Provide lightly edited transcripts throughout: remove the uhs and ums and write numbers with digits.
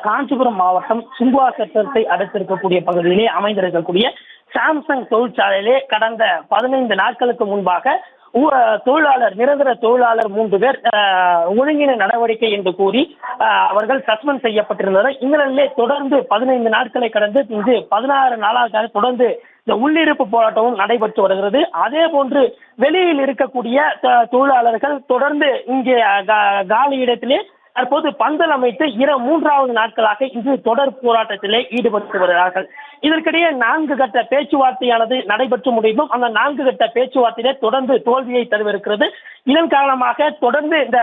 காஞ்சிபுரம் மாவட்டம் சிங்குவாசட்டத்தை அடுத்திருக்கக்கூடிய பகுதியிலே அமைந்திருக்கக்கூடிய சாம்சங் தொழிற்சாலையிலே கடந்த 15 நாட்களுக்கு முன்பாக தொழிலாளர் நிரந்தர தொழிலாளர் 3 பேர் ஒழுங்கின நடவடிக்கை என்று கூறி அவர்கள் சஸ்பெண்ட் செய்யப்பட்டிருந்தனர். இந்த நிலையிலே தொடர்ந்து 15 நாட்களை கடந்து இன்று 16 நாளாக தொடர்ந்து இந்த உள்ளிருப்பு போராட்டமும் நடைபெற்று வருகிறது. அதே போன்று வெளியில் இருக்கக்கூடிய தொழிலாளர்கள் தொடர்ந்து இங்கே காலி இடத்திலே தற்போது பந்தல் அமைத்து 3வது நாட்களாக இன்று தொடர் போராட்டத்திலே ஈடுபட்டு வருகிறார்கள். இதற்கிடையே 4 கட்ட பேச்சுவார்த்தையானது நடைபெற்று முடிந்தும் அந்த 4 கட்ட பேச்சுவார்த்தையிலே தொடர்ந்து தோல்வியை தருவிருக்கிறது. இதன் காரணமாக தொடர்ந்து இந்த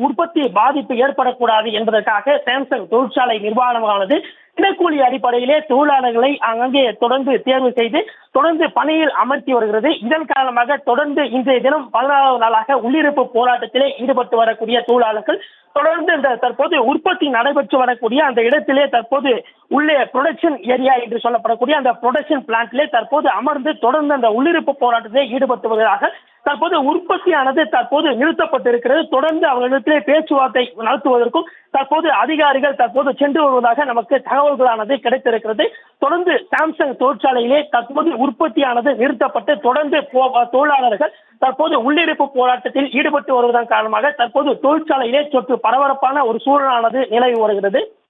உற்பத்தி பாதிப்பு ஏற்படக்கூடாது என்பதற்காக சாம்சங் தொழிற்சாலை நிர்வாகமானது தினக்கூலி அடிப்படையிலே தொழிலாளர்களை அங்கே தொடர்ந்து தேர்வு செய்து தொடர்ந்து பணியில் அமர்த்தி வருகிறது. இதன் காரணமாக தொடர்ந்து இன்றைய தினம் 16வது நாளாக உள்ளிருப்பு போராட்டத்திலே ஈடுபட்டு வரக்கூடிய தொழிலாளர்கள் தொடர்ந்து இந்த தற்போது உற்பத்தி நடைபெற்று வரக்கூடிய அந்த இடத்திலே தற்போது உள்ளே ப்ரொடக்ஷன் ஏரியா என்று சொல்லப்படக்கூடிய அந்த ப்ரொடக்ஷன் பிளான்ட்லே தற்போது அமர்ந்து தொடர்ந்து அந்த உள்ளிருப்பு போராட்டத்திலே ஈடுபட்டு வருகிறார்கள். தற்போது உற்பத்தியானது தற்போது நிறுத்தப்பட்டிருக்கிறது. தொடர்ந்து அவர்களிடத்திலே பேச்சுவார்த்தை நடத்துவதற்கும் தற்போது அதிகாரிகள் தற்போது சென்று வருவதாக நமக்கு தகவல்களானது கிடைத்திருக்கிறது. தொடர்ந்து சாம்சங் தொழிற்சாலையிலே தற்போது உற்பத்தியானது நிறுத்தப்பட்டு தொடர்ந்து தொழிலாளர்கள் தற்போது உள்ளிருப்பு போராட்டத்தில் ஈடுபட்டு வருவதன் காரணமாக தற்போது தொழிற்சாலையிலே சற்று பரபரப்பான ஒரு சூழலானது நிலவி வருகிறது.